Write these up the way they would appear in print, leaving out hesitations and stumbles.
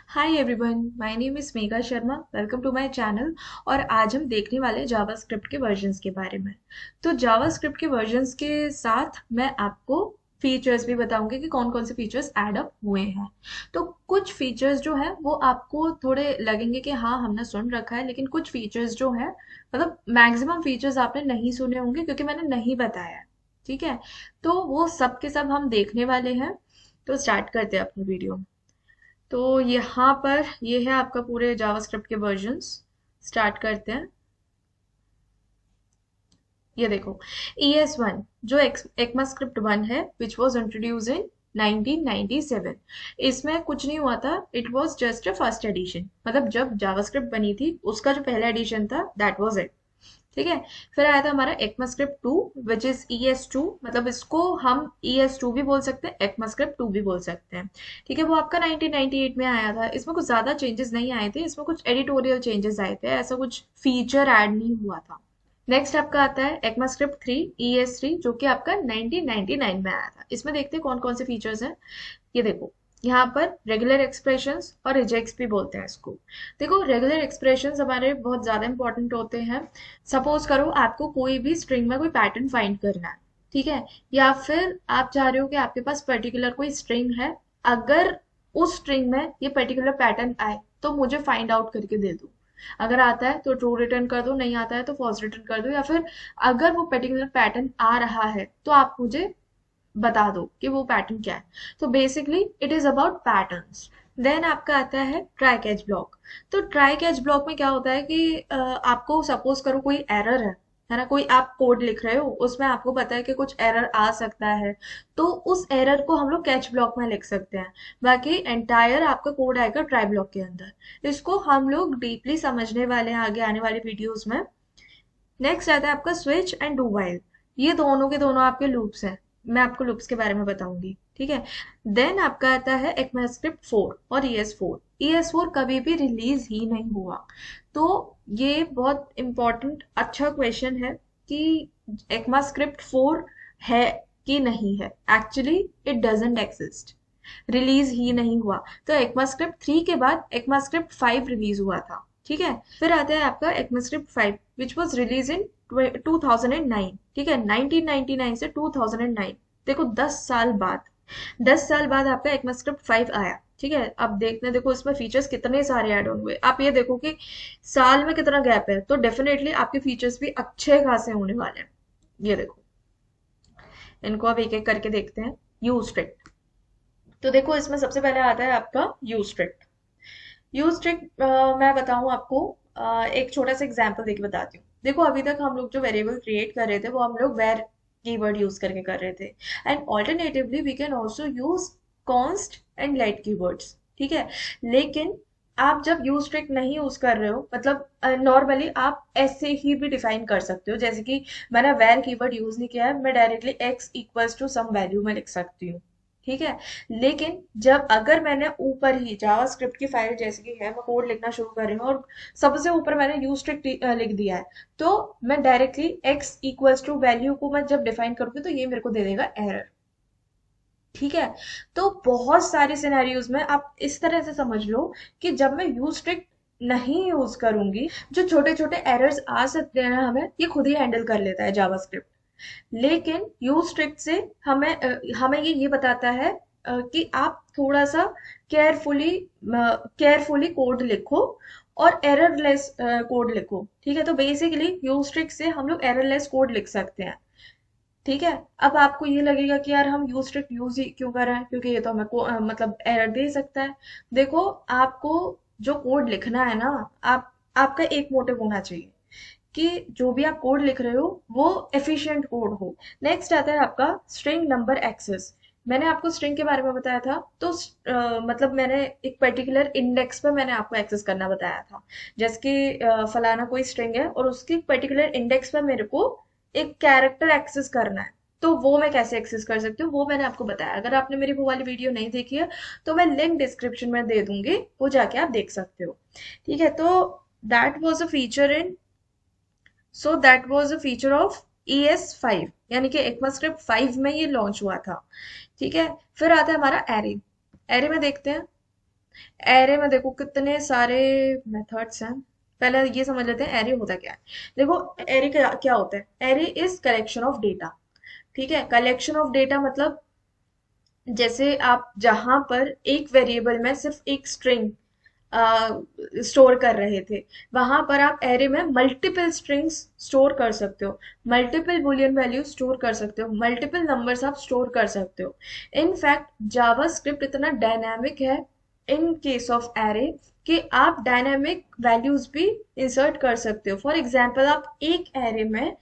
Hi everyone, my name is Megha Sharma. Welcome to my channel. और आज हम देखने वाले जावास्क्रिप्ट के वर्जन्स के बारे में। तो जावास्क्रिप्ट के वर्जन्स के साथ मैं आपको फीचर्स भी बताऊंगी कि कौन कौन से फीचर्स ऐड अप हुए हैं। तो कुछ फीचर्स जो है वो आपको थोड़े लगेंगे कि हाँ हमने सुन रखा है, लेकिन कुछ फीचर्स जो है मतलब मैक्सिमम फीचर्स आपने नहीं सुने होंगे क्योंकि मैंने नहीं बताया है। ठीक है, तो वो सब के सब हम देखने वाले हैं। तो स्टार्ट करते हैं अपनी वीडियो। तो यहाँ पर ये है आपका पूरे जावास्क्रिप्ट के वर्जन्स। स्टार्ट करते हैं। ये देखो, ES1 जो ECMAScript 1 है विच वॉज इंट्रोड्यूस इन 1997। इसमें कुछ नहीं हुआ था, it was just a first edition. मतलब जब जावास्क्रिप्ट बनी थी उसका जो पहला एडिशन था दैट वॉज इट। ठीक है, फिर आया था हमारा ECMAScript 2 विच इज ES2। मतलब इसको हम ES2 भी बोल सकते हैं, ECMAScript 2 भी बोल सकते हैं। ठीक है, वो आपका 1998 में आया था। इसमें कुछ ज्यादा चेंजेस नहीं आए थे, इसमें कुछ एडिटोरियल चेंजेस आए थे, ऐसा कुछ फीचर ऐड नहीं हुआ था। नेक्स्ट आपका आता है ECMAScript 3 ES3 जो कि आपका 1999 में आया था। इसमें देखते हैं कौन कौन से फीचर्स हैं। ये देखो, यहाँ पर रेगुलर एक्सप्रेशंस और रिजेक्ट्स भी बोलते हैं इसको। देखो, रेगुलर एक्सप्रेशंस हमारे बहुत ज़्यादा इंपॉर्टेंट होते हैं। सपोज करो आपको कोई भी स्ट्रिंग में कोई पैटर्न फाइंड करना है। ठीक है, या फिर आप चाह रहे हो कि आपके पास पर्टिकुलर कोई स्ट्रिंग है, अगर उस स्ट्रिंग में ये पर्टिकुलर पैटर्न आए तो मुझे फाइंड आउट करके दे दो। अगर आता है तो ट्रू रिटर्न कर दो, नहीं आता है तो फॉल्स रिटर्न कर दो, या फिर अगर वो पर्टिकुलर पैटर्न आ रहा है तो आप मुझे बता दो कि वो पैटर्न क्या है। तो basically it is about patterns. Then आपका आता है ट्राई कैच ब्लॉक। तो ट्राई कैच ब्लॉक में क्या होता है कि आपको सपोज करो कोई एरर है ना, कोई आप कोड लिख रहे हो उसमें आपको पता है कि कुछ एरर आ सकता है, तो उस एरर को हम लोग कैच ब्लॉक में लिख सकते हैं। बाकी एंटायर आपका कोड आएगा ट्राई ब्लॉक के अंदर। इसको हम लोग डीपली समझने वाले हैं आगे आने वाली वीडियोस में। नेक्स्ट आता है आपका स्विच एंड डू वाइल। ये दोनों के दोनों आपके लूप्स हैं, मैं आपको लूप्स के बारे में बताऊंगी। ठीक है, देन आपका आता है ECMAScript 4 और ES4। ES4 कभी भी रिलीज ही नहीं हुआ। तो ये बहुत इंपॉर्टेंट अच्छा क्वेश्चन है कि ECMAScript 4 है कि नहीं है। Actually it doesn't exist, release ही नहीं हुआ। तो ECMAScript 3 के बाद ECMAScript 5 रिलीज हुआ था। ठीक है, फिर आता है आपका ECMAScript 5 विच वॉज रिलीज इन 2009। ठीक है, 1999 से 2009। देखो 10 साल बाद, 10 साल बाद आपका ECMAScript 5 आया। ठीक है, अब देखते हैं, देखो इसमें फीचर्स कितने सारे ऐड ऑन हुए। आप ये देखो कि साल में कितना गैप है, तो डेफिनेटली आपके फीचर्स भी अच्छे खासे होने वाले हैं। ये देखो, इनको अब एक एक करके देखते हैं। Use strict. तो देखो इसमें सबसे पहले आता है आपका यूज स्ट्रिक्ट। यूज ट्रिक, मैं बताऊं आपको, एक छोटा सा एग्जांपल देके बताती हूँ। देखो अभी तक हम लोग जो वेरिएबल क्रिएट कर रहे थे वो हम लोग वेर कीवर्ड यूज करके कर रहे थे। And alternatively we can also use const and let keywords. ठीक है, लेकिन आप जब यूज ट्रिक नहीं यूज कर रहे हो, मतलब नॉर्मली आप ऐसे ही भी डिफाइन कर सकते हो। जैसे कि मैंने वेर कीवर्ड यूज नहीं किया है, मैं directly x equals to some value में लिख सकती हूँ। ठीक है, लेकिन जब अगर मैंने ऊपर ही जावास्क्रिप्ट की फाइल जैसे कि है, मैं कोड लिखना शुरू कर रही हूँ और सबसे ऊपर मैंने यूज स्ट्रिक्ट लिख दिया है, तो मैं directly x equals to value को मैं जब डिफाइन करूंगी तो ये मेरे को दे देगा एरर। ठीक है, तो बहुत सारे सिनेरियोज में आप इस तरह से समझ लो कि जब मैं यूज स्ट्रिक्ट नहीं यूज करूंगी, जो छोटे छोटे एरर्स आ सकते हैं हमें ये खुद ही हैंडल कर लेता है जावास्क्रिप्ट। लेकिन यूज स्ट्रिक्ट से हमें हमें ये बताता है कि आप थोड़ा सा केयरफुली केयरफुली कोड लिखो और एररलेस कोड लिखो। ठीक है, तो बेसिकली यूज स्ट्रिक्ट से हम लोग एररलेस कोड लिख सकते हैं। ठीक है, अब आपको ये लगेगा कि यार हम यूज स्ट्रिक्ट यूज ही क्यों कर रहे हैं, क्योंकि ये तो हमें मतलब एरर दे सकता है। देखो, आपको जो कोड लिखना है ना, आप आपका एक मोटिव होना चाहिए कि जो भी आप कोड लिख रहे हो वो एफिशिएंट कोड हो। नेक्स्ट आता है आपका स्ट्रिंग नंबर एक्सेस। मैंने आपको स्ट्रिंग के बारे में बताया था, तो मतलब मैंने एक पर्टिकुलर इंडेक्स पे मैंने आपको एक्सेस करना बताया था। जैसे कि फलाना कोई स्ट्रिंग है और उसकी पर्टिकुलर इंडेक्स पे मेरे को एक कैरेक्टर एक्सेस करना है, तो वो मैं कैसे एक्सेस कर सकती हूँ वो मैंने आपको बताया। अगर आपने मेरी वो वाली वीडियो नहीं देखी है तो मैं लिंक डिस्क्रिप्शन में दे दूंगी, वो जाके आप देख सकते हो। ठीक है, तो that was a feature in so that was a feature of ES5, यानी कि ECMAScript 5 में ये लॉन्च हुआ था। ठीक है, फिर आता है हमारा एरे। एरे में देखते हैं। एरे में देखो कितने सारे मेथड्स हैं। पहले ये समझ लेते हैं एरे होता क्या है। देखो एरे क्या क्या होता है। Array is collection of data. ठीक है, कलेक्शन ऑफ डेटा मतलब जैसे आप जहां पर एक वेरिएबल में सिर्फ एक स्ट्रिंग स्टोर कर रहे थे, वहां पर आप एरे में मल्टीपल स्ट्रिंग्स स्टोर कर सकते हो, मल्टीपल बुलियन वैल्यू स्टोर कर सकते हो, मल्टीपल नंबर्स आप स्टोर कर सकते हो। इनफैक्ट जावास्क्रिप्ट इतना डायनामिक है इन केस ऑफ एरे कि आप डायनामिक वैल्यूज भी इंसर्ट कर सकते हो। फॉर एग्जाम्पल आप एक एरे में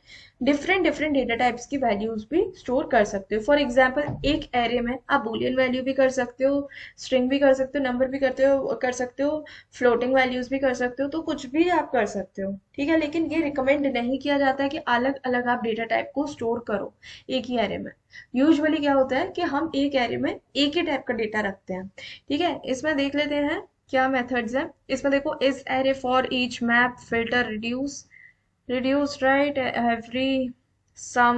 डिफरेंट डिफरेंट डेटा टाइप्स की वैल्यूज भी स्टोर कर सकते हो। फॉर एग्जाम्पल एक एरे में आप बुलियन वैल्यू भी कर सकते हो, स्ट्रिंग भी कर सकते हो, नंबर भी कर सकते हो, फ्लोटिंग वैल्यूज भी कर सकते हो, तो कुछ भी आप कर सकते हो। ठीक है, लेकिन ये रिकमेंड नहीं किया जाता है कि अलग अलग आप डेटा टाइप को स्टोर करो एक ही एरे में। यूजुअली क्या होता है कि हम एक एरे में एक ही टाइप का डेटा रखते हैं। ठीक है, इसमें देख लेते हैं क्या मेथड्स हैं। इसमें देखो इस array, for each, map, filter, reduce, right, every, some,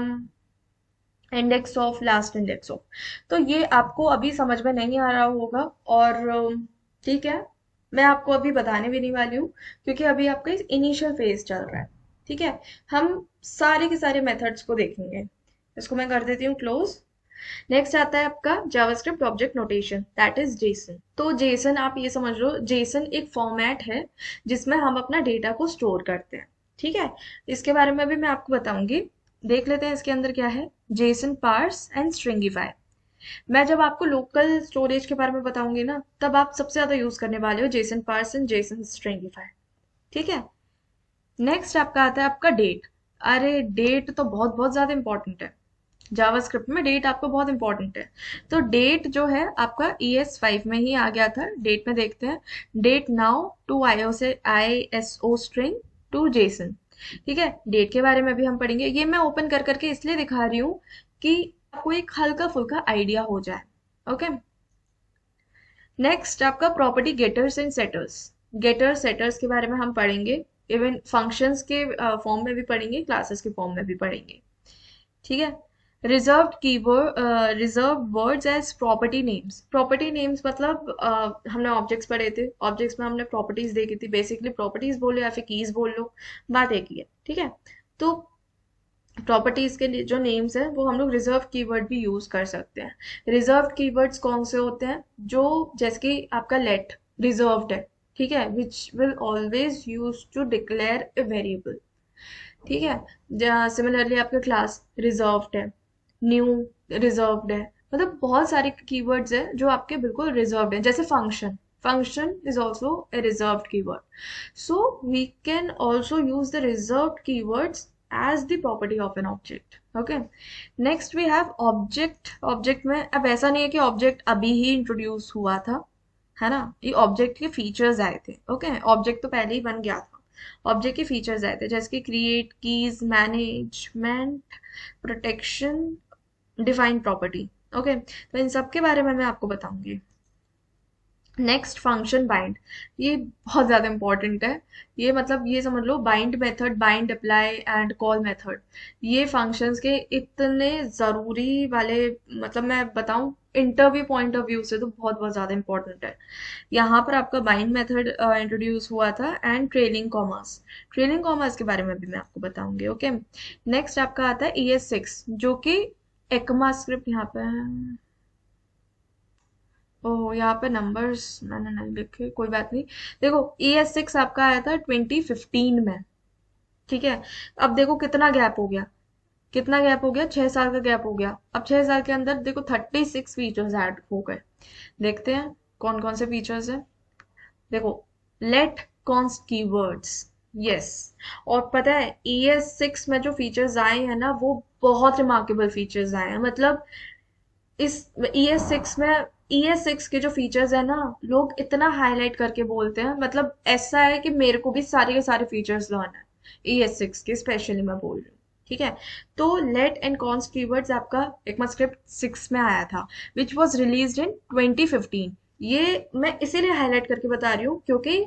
index of, last index of. तो ये आपको अभी समझ में नहीं आ रहा होगा, और ठीक है, मैं आपको अभी बताने भी नहीं वाली हूँ, क्योंकि अभी आपका इनिशियल फेज चल रहा है। ठीक है, हम सारे के सारे मेथड्स को देखेंगे। इसको मैं कर देती हूँ क्लोज। नेक्स्ट आता है आपका JavaScript object notation, that is Jason. तो जेसन आप ये समझ लो, जेसन एक फॉर्मेट है जिसमें हम अपना डेटा को स्टोर करते हैं। ठीक है, इसके बारे में भी मैं आपको बताऊंगी। देख लेते हैं इसके अंदर क्या है। JSON parse and stringify. मैं जब आपको लोकल स्टोरेज के बारे में बताऊंगी ना, तब आप सबसे ज्यादा यूज करने वाले हो JSON parse and JSON stringify. ठीक है, नेक्स्ट आपका आता है आपका डेट। अरे डेट तो बहुत बहुत ज्यादा इंपॉर्टेंट है। जावास्क्रिप्ट में डेट आपको बहुत इंपॉर्टेंट है। तो डेट जो है आपका ES5 में ही आ गया था। डेट में देखते हैं। Date now to ISO string to JSON. ठीक है, डेट के बारे में भी हम पढ़ेंगे। ये मैं ओपन कर करके इसलिए दिखा रही हूँ कि आपको एक हल्का फुल्का आइडिया हो जाए। ओके, नेक्स्ट आपका property getters and setters. Getter setters के बारे में हम पढ़ेंगे। इवन फंक्शंस के फॉर्म में भी पढ़ेंगे, क्लासेस के फॉर्म में भी पढ़ेंगे। ठीक है, reserved keyword, reserved words as property names. Property names मतलब हमने ऑब्जेक्ट्स पढ़े थे, ऑब्जेक्ट्स में हमने प्रॉपर्टीज देखी थी। बेसिकली प्रॉपर्टीज बोलो या फिर कीज बोल लो, बात एक ही है। ठीक है, तो प्रॉपर्टीज के जो नेम्स हैं वो हम लोग रिजर्व कीवर्ड भी यूज कर सकते हैं। रिजर्व कीवर्ड्स कौन से होते हैं? जो जैसे कि आपका लेट रिजर्व्ड है, ठीक है, which will always use to declare a variable. ठीक है, सिमिलरली आपका क्लास रिजर्व्ड है, न्यू रिजर्व्ड है। मतलब बहुत सारे कीवर्ड्स हैं जो आपके बिल्कुल रिजर्व्ड हैं। जैसे function, function is also a reserved keyword. So we can also use the reserved keywords as the property of an object. Okay, next we have object. Object में अब ऐसा नहीं है कि ऑब्जेक्ट अभी ही इंट्रोड्यूस हुआ था, है ना। ये ऑब्जेक्ट के फीचर्स आए थे। ओके, ऑब्जेक्ट तो पहले ही बन गया था। ऑब्जेक्ट के फीचर्स आए थे जैसे कि create, keys, management, protection, define property. Okay, तो इन सब के बारे में मैं आपको बताऊंगी। Next function bind. ये बहुत ज़्यादा इंपॉर्टेंट है। ये मतलब ये समझ लो, bind method, bind, apply and call method, ये फंक्शंस के इतने ज़रूरी वाले, मतलब मैं बताऊं इंटरव्यू पॉइंट ऑफ व्यू से तो बहुत बहुत ज़्यादा इंपॉर्टेंट है। यहाँ पर आपका बाइंड मेथड इंट्रोड्यूस हुआ था, and trailing commerce. Trailing commerce के बारे में भी मैं आपको बताऊंगी। ओके, नेक्स्ट आपका आता है ES6, जो कि ECMA स्क्रिप्ट यहाँ पे है। ओह, यहाँ पे नंबर्स मैंने नहीं लिखे, कोई बात नहीं। देखो ES6 आपका आया था 2015 में। ठीक है, अब देखो कितना गैप हो गया, कितना गैप हो गया, 6 साल का गैप हो गया। अब 6 साल के अंदर देखो 36 फीचर्स ऐड हो गए। देखते हैं कौन कौन से फीचर्स हैं। देखो, लेट कॉन्स्ट कीवर्ड्स, यस। और पता है ES6 में जो फीचर्स आए हैं ना, वो बहुत रिमार्केबल फीचर्स आए हैं। मतलब इस ES6 में, ES6 के जो फीचर्स है ना, लोग इतना हाईलाइट करके बोलते हैं। मतलब ऐसा है कि मेरे को भी सारे के सारे फीचर्स लर्न है ES6 के, स्पेशली मैं बोल रही हूँ। ठीक है, तो लेट एंड कॉन्स्ट कीवर्ड्स आपका ECMAScript 6 में आया था, विच वॉज रिलीज इन 2015। ये मैं इसीलिए हाईलाइट करके बता रही हूँ क्योंकि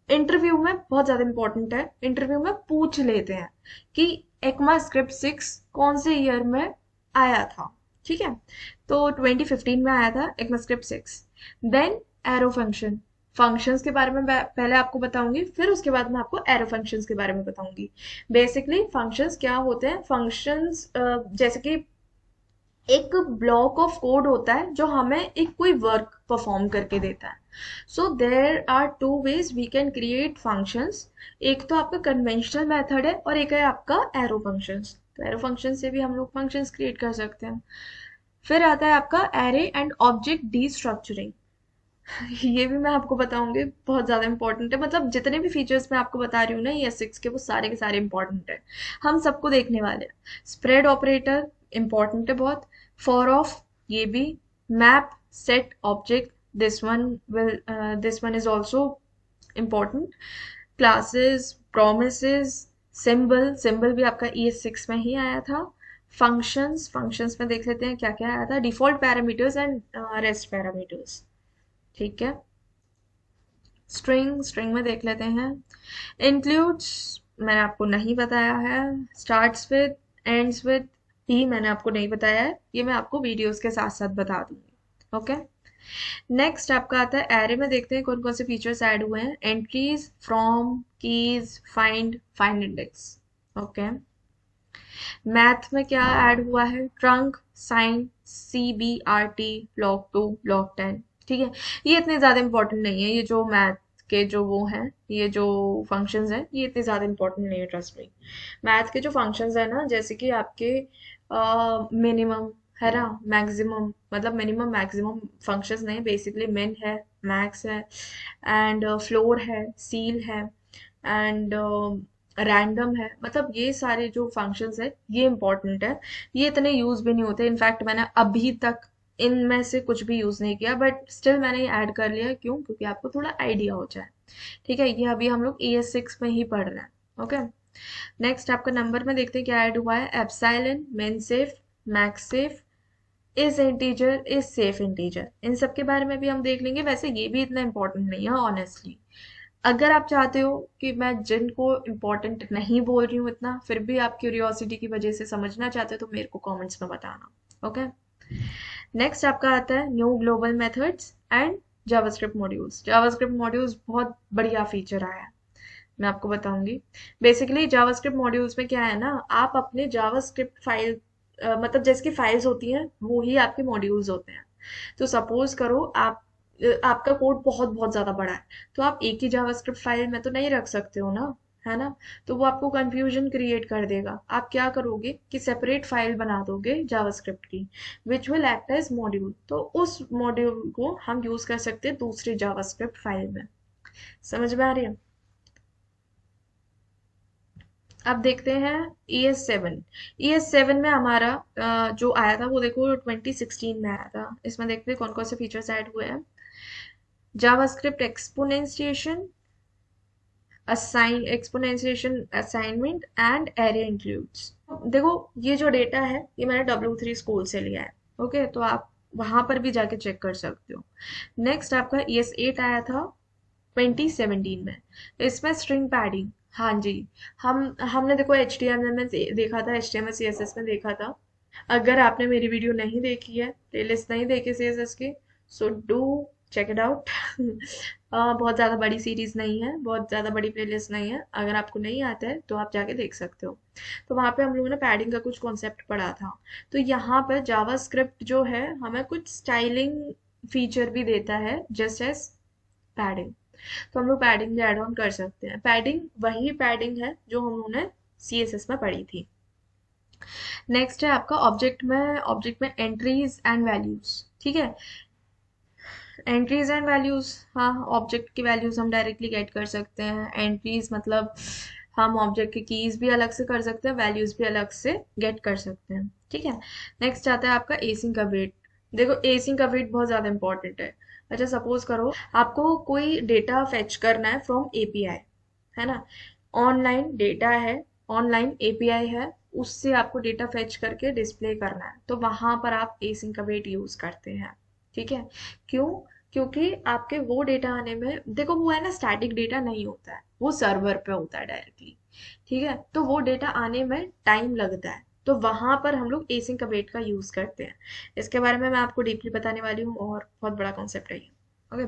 इंटरव्यू में बहुत ज्यादा इंपॉर्टेंट है। इंटरव्यू में पूछ लेते हैं कि ECMAScript 6 कौन से ईयर में आया था। ठीक है, तो 2015 में आया था ECMAScript 6। Then arrow function, functions के बारे में पहले आपको बताऊंगी, फिर उसके बाद मैं आपको एरो फंक्शंस के बारे में बताऊंगी। बेसिकली फंक्शंस क्या होते हैं? फंक्शंस जैसे कि एक ब्लॉक ऑफ कोड होता है जो हमें एक कोई वर्क परफॉर्म करके देता है। So there are two ways we can create functions. एक तो आपका कन्वेंशनल मेथड है और एक है आपका एरो फंक्शंस। तो एरो फंक्शन से भी हम लोग फंक्शंस क्रिएट कर सकते हैं। फिर आता है आपका array and object D structuring. ये भी मैं आपको बताऊंगी, बहुत ज्यादा इंपॉर्टेंट है। मतलब जितने भी फीचर्स मैं आपको बता रही हूँ ना ये सिक्स के सारे इंपॉर्टेंट है, हम सबको देखने वाले हैं। स्प्रेड ऑपरेटर इंपॉर्टेंट है बहुत। फॉर ऑफ, ये भी। Map set object, this one is also important. Classes, promises, symbol भी आपका ES6 में ही आया था। फंक्शंस में देख लेते हैं क्या क्या आया था। Default parameters and rest parameters, ठीक है। स्ट्रिंग में देख लेते हैं। इंक्लूड्स मैंने आपको नहीं बताया है। स्टार्ट्स विद, एंड्स विद भी मैंने आपको नहीं बताया है, ये मैं आपको वीडियोस के साथ साथ बता दूंगी। ओके। नेक्स्ट आपका आता है एरे में। देखते हैं कौन कौन से फीचर्स ऐड हुए हैं। Entries, from, keys, find index. Okay. Math में क्या ऐड हुआ है? Trunc, sign, CBRT, log2, log10। ठीक है, ये इतने ज़्यादा इंपॉर्टेंट नहीं है। ये जो मैथ के जो वो हैं, ये जो फंक्शंस हैं, ये इतने ज़्यादा इंपॉर्टेंट नहीं है, ट्रस्ट मी। मैथ के जो फंक्शंस है ना, जैसे कि आपके मिनिमम है ना, मैक्सिमम, मतलब मिनिमम मैक्सिमम फंक्शंस नहीं, बेसिकली मिन है, मैक्स है, एंड फ्लोर है, सील है, एंड रैंडम है। मतलब ये सारे जो फंक्शंस है ये इंपॉर्टेंट है। ये इतने यूज भी नहीं होते। इनफैक्ट मैंने अभी तक इनमें से कुछ भी यूज नहीं किया, बट स्टिल मैंने ये ऐड कर लिया। क्यों? क्योंकि आपको थोड़ा आइडिया हो जाए। ठीक है, ये अभी हम लोग ES6 में ही पढ़ रहे हैं। ओके। नेक्स्ट आपका नंबर में देखते हैं क्या ऐड हुआ है। Epsilon, min safe, max safe, is integer, is safe integer, इन सब के बारे में भी हम देख लेंगे। वैसे ये भी इतना इंपॉर्टेंट नहीं है ऑनेस्टली। अगर आप चाहते हो कि मैं जिनको इम्पोर्टेंट नहीं बोल रही हूँ इतना, फिर भी आप क्यूरियोसिटी की वजह से समझना चाहते हो, तो मेरे को कमेंट्स में बताना। ओके। नेक्स्ट आपका आता है new global methods and JavaScript modules. JavaScript modules बहुत बढ़िया फीचर आया है, मैं आपको बताऊंगी। बेसिकली जावास्क्रिप्ट मॉड्यूल्स में क्या है ना, आप अपने जावास्क्रिप्ट फाइल, मतलब जैसे कि फाइल्स होती हैं वो ही आपके मॉड्यूल्स होते हैं। तो सपोज करो आप, आपका कोड बहुत बहुत ज्यादा बड़ा है, तो आप एक ही जावास्क्रिप्ट फाइल में तो नहीं रख सकते हो ना, है ना। तो वो आपको कंफ्यूजन क्रिएट कर देगा। आप क्या करोगे कि सेपरेट फाइल बना दोगे जावास्क्रिप्ट की, which will act as module. तो उस मॉड्यूल को हम यूज कर सकते हैं दूसरी जावास्क्रिप्ट फाइल में। समझ में आ रही है? अब देखते हैं ES7। ES7 में हमारा जो आया था वो देखो 2016 में आया था। इसमें देखते हैं कौन कौन से फीचर्स ऐड हुए हैं। JavaScript exponentiation, exponentiation assignment and array includes. देखो, ये जो डेटा है ये मैंने W3 स्कूल से लिया है। ओके, तो आप वहां पर भी जाके चेक कर सकते हो। नेक्स्ट आपका ES8 आया था 2017 में। इसमें स्ट्रिंग पैडिंग, हाँ जी, हमने देखो HTML में देखा था, HTML CSS में देखा था। अगर आपने मेरी वीडियो नहीं देखी है, प्लेलिस्ट नहीं देखी CSS की, so do check it out. बहुत ज़्यादा बड़ी सीरीज नहीं है, बहुत ज़्यादा बड़ी प्लेलिस्ट नहीं है। अगर आपको नहीं आता है तो आप जाके देख सकते हो। तो वहाँ पे हम लोगों ने पैडिंग का कुछ कॉन्सेप्ट पढ़ा था। तो यहाँ पर जावास्क्रिप्ट जो है हमें कुछ स्टाइलिंग फीचर भी देता है, जस्ट एज पैडिंग। तो हम लोग पैडिंग भी ऐड ऑन कर सकते हैं। पैडिंग वही पैडिंग है जो हम लोगों ने CSS में पढ़ी थी। नेक्स्ट है आपका ऑब्जेक्ट में एंट्रीज एंड वैल्यूज। ठीक है, एंट्रीज एंड वैल्यूज, हाँ, ऑब्जेक्ट की वैल्यूज हम डायरेक्टली गेट कर सकते हैं। एंट्रीज मतलब हम ऑब्जेक्ट की कीज भी अलग से कर सकते हैं, वैल्यूज भी अलग से गेट कर सकते हैं। ठीक है। नेक्स्ट आता है आपका एसिंग का वेट। देखो, एसिंग का वेट बहुत ज़्यादा इंपॉर्टेंट है। अच्छा, सपोज करो आपको कोई डेटा फेच करना है फ्रॉम API, है ना। ऑनलाइन डेटा है, ऑनलाइन API है, उससे आपको डेटा फेच करके डिस्प्ले करना है, तो वहां पर आप एसिंग का वेट यूज करते हैं। ठीक है। क्यों? क्योंकि आपके वो डेटा आने में, देखो वो है ना, स्टैटिक डेटा नहीं होता है, वो सर्वर पे होता है डायरेक्टली। ठीक है, तो वो डेटा आने में टाइम लगता है, तो वहां पर हम लोग एसिंक वेट का यूज करते हैं। इसके बारे में मैं आपको डीपली बताने वाली हूँ, और बहुत बड़ा कॉन्सेप्ट है ये। ओके।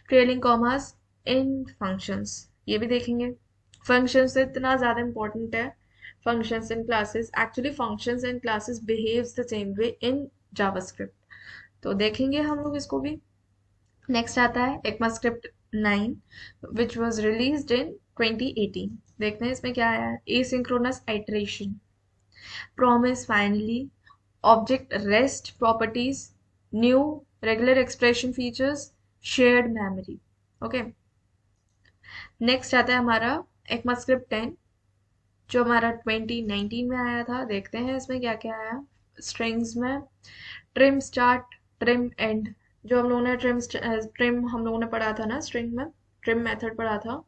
ट्रेलिंग कॉमास इन फंक्शंस, ये भी देखेंगे। फंक्शंस इतना ज़्यादा इंपॉर्टेंट है। Functions in classes, actually functions in classes behaves the same way in JavaScript, तो देखेंगे हम लोग इसको भी। नेक्स्ट आता है ECMAScript 9 which was released in 2018। देखते हैं इसमें क्या आया है। Asynchronous iteration, promise finally, object rest properties, new regular expression features, shared memory। Okay, next आता है हमारा ECMAScript 10 जो हमारा 2019 में आया था। देखते हैं इसमें क्या क्या आया। स्ट्रिंग्स में ट्रिम स्टार्ट, ट्रिम एंड, जो हम लोगों ने ट्रिम हम लोगों ने पढ़ा था ना, स्ट्रिंग में ट्रिम मेथड पढ़ा था,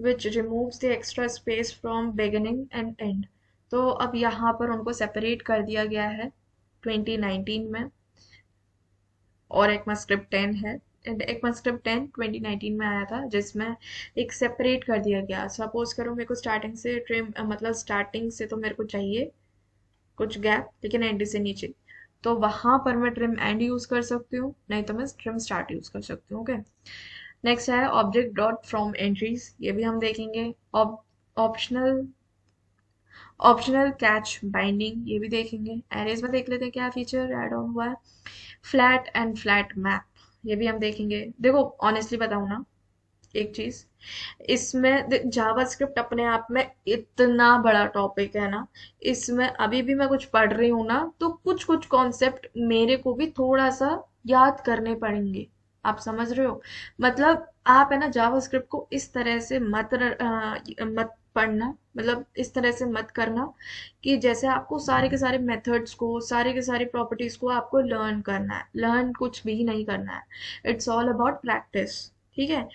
विच removes the extra space from beginning and and. तो अब यहाँ पर उनको सेपरेट कर दिया गया है 2019 में, और ECMAScript 10 है। एंड ECMAScript 10 2019 में आया था, जिसमें एक सेपरेट कर दिया गया। सपोज करो मेरे को स्टार्टिंग से ट्रिम मतलब स्टार्टिंग से तो मेरे को चाहिए कुछ गैप, लेकिन एंड से नीचे, तो वहां पर मैं ट्रिम एंड यूज कर सकती हूँ, नहीं तो मैं ट्रिम स्टार्ट यूज कर सकती हूँ। ओके, नेक्स्ट है ऑब्जेक्ट डॉट फ्रॉम एंट्रीज, ये भी हम देखेंगे। ऑप्शनल ऑप्शनल कैच बाइंडिंग, ये भी देखेंगे। एरेज में देख लेते हैं क्या फीचर ऐड ऑन हुआ है। फ्लैट एंड फ्लैट मैप, ये भी हम देखेंगे। देखो ऑनेस्टली बताऊं ना एक चीज, इसमें जावास्क्रिप्ट अपने आप में इतना बड़ा टॉपिक है ना, इसमें अभी भी मैं कुछ पढ़ रही हूँ ना, तो कुछ कुछ कॉन्सेप्ट मेरे को भी थोड़ा सा याद करने पड़ेंगे। आप समझ रहे हो? मतलब आप है ना जावास्क्रिप्ट को इस तरह से मत पढ़ना, मतलब इस तरह से मत करना कि जैसे आपको सारे के सारे मेथड्स को, सारे के सारे प्रॉपर्टीज को आपको लर्न करना है। लर्न कुछ भी नहीं करना है, इट्स ऑल अबाउट प्रैक्टिस। ठीक है,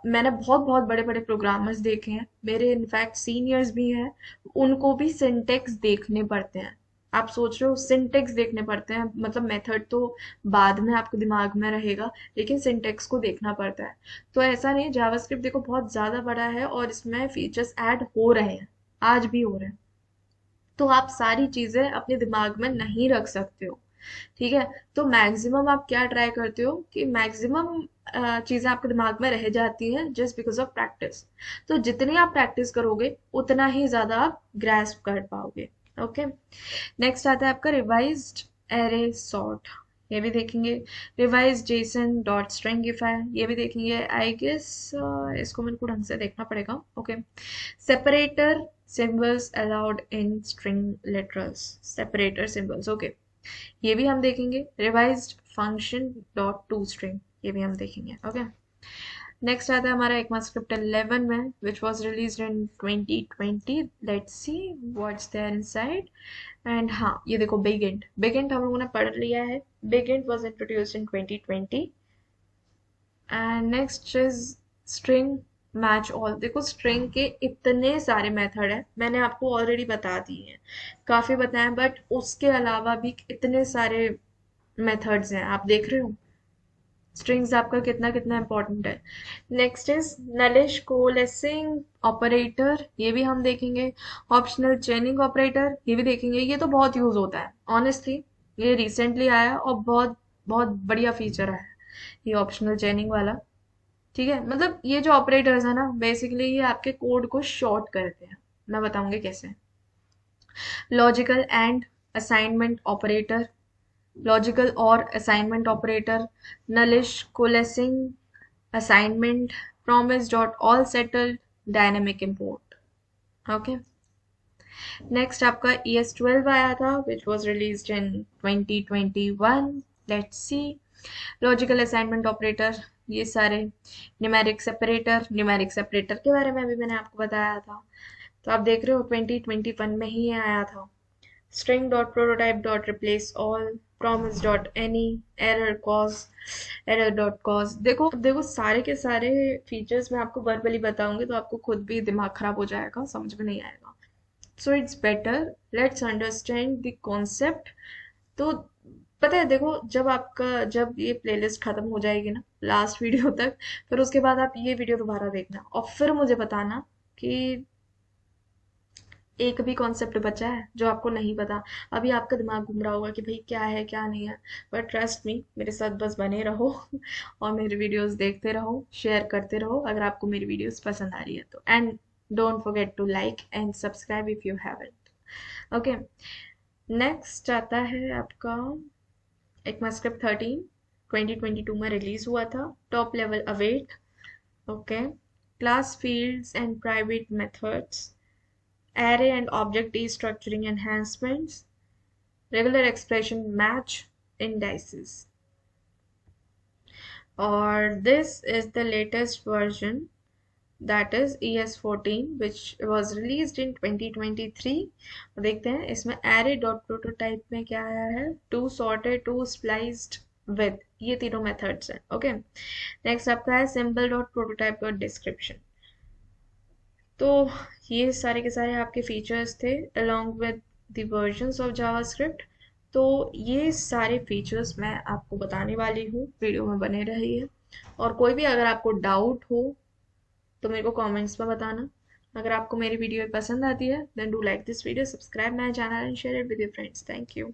मैंने बहुत बहुत बड़े बड़े प्रोग्रामर्स देखे हैं, मेरे इनफैक्ट सीनियर्स भी हैं, उनको भी सिंटेक्स देखने पड़ते हैं। आप सोच रहे हो सिंटेक्स देखने पड़ते हैं, मतलब मेथड तो बाद में आपके दिमाग में रहेगा, लेकिन सिंटेक्स को देखना पड़ता है। तो ऐसा नहीं, जावास्क्रिप्ट देखो बहुत ज़्यादा बड़ा है और इसमें फीचर्स ऐड हो रहे हैं, आज भी हो रहे हैं। तो आप सारी चीज़ें अपने दिमाग में नहीं रख सकते हो। ठीक है, तो मैक्सिमम आप क्या ट्राई करते हो कि मैक्सिमम चीज़ें आपके दिमाग में रह जाती हैं जस्ट बिकॉज ऑफ प्रैक्टिस। तो जितनी आप प्रैक्टिस करोगे उतना ही ज़्यादा आप ग्रैस्प कर पाओगे। ओके, नेक्स्ट आता है आपका रिवाइज्ड एरे सॉर्ट, ये भी देखेंगे। रिवाइज जेसन डॉट स्ट्रिंगिफाई, ये भी देखेंगे। आई गेस इसको मेरे को ढंग से देखना पड़ेगा। Okay, separator symbols allowed in string literals, separator symbols. Okay, ये भी हम देखेंगे। Revised function dot to string, ये भी हम देखेंगे। ओके, नेक्स्ट आता है हमारा ECMAScript 11 में which was release in 2020। Let's see what's there inside. And हाँ, ये देखो बिग इंट, बिग इंट हम लोगों ने पढ़ लिया है। Big int was introduced in 2020। And next is string match all. देखो स्ट्रिंग के इतने सारे मेथड है, मैंने आपको ऑलरेडी बता दिए हैं, काफी बताए, बट उसके अलावा भी इतने सारे मेथड्स हैं, आप देख रहे हो स्ट्रिंग्स आपका कितना कितना इंपॉर्टेंट है। नेक्स्ट इज नलिश कोलेसिंग ऑपरेटर, ये भी हम देखेंगे। ऑप्शनल चेनिंग ऑपरेटर, ये भी देखेंगे। ये तो बहुत यूज होता है ऑनेस्टली, ये रिसेंटली आया और बहुत बहुत बढ़िया फीचर है ये ऑप्शनल चेनिंग वाला। ठीक है, मतलब ये जो ऑपरेटर्स है ना, बेसिकली ये आपके कोड को शॉर्ट करते हैं। मैं बताऊंगी कैसे। Logical and assignment operator, logical और assignment operator, nullish coalescing assignment, promise dot all settled, dynamic import. Okay, next आपका ES12 आया था which was release in 2021। Let's see, logical assignment operator, ये सारे। न्यूमेरिक सेपरेटर, न्यूमेरिक सेपरेटर के बारे में अभी मैंने आपको बताया था, तो आप देख रहे हो 2021 में ही ये आया था। string dot prototype dot replace all, promise dot any, error cause, error dot cause। देखो देखो सारे के सारे फीचर्स मैं आपको वर्बली बताऊंगी तो आपको खुद भी दिमाग खराब हो जाएगा, समझ में नहीं आएगा। So it's better let's understand the concept. तो पता है देखो, जब ये प्लेलिस्ट खत्म हो जाएगी ना लास्ट वीडियो तक, फिर उसके बाद आप ये वीडियो दोबारा देखना और फिर मुझे बताना कि एक भी कॉन्सेप्ट बचा है जो आपको नहीं पता? अभी आपका दिमाग घूम रहा होगा कि भाई क्या है क्या नहीं है, बट ट्रस्ट मी, मेरे साथ बस बने रहो और मेरी वीडियोस देखते रहो, शेयर करते रहो अगर आपको मेरी वीडियोस पसंद आ रही है तो। And don't forget to like and subscribe if you haven't. Okay, next आता है आपका ECMAScript 13, 2022 में रिलीज हुआ था। Top level await. Okay, class fields and private methods, array and object destructuring enhancements, regular expression match indices. Or this is the latest version, that is ES14, which was released in 2023. देखते हैं इसमें array dot prototype में क्या आया है, to sorted, to spliced with, ये तीनों methods हैं। ओके, नेक्स्ट आपका है symbol dot prototype dot description। तो ये सारे के सारे आपके फीचर्स थे along with the versions of JavaScript। तो ये सारे फीचर्स मैं आपको बताने वाली हूँ, वीडियो में बने रहिए। और कोई भी अगर आपको डाउट हो तो मेरे को कमेंट्स में बताना। अगर आपको मेरी वीडियो पसंद आती है then do like this video, subscribe my channel and share it with your friends. Thank you.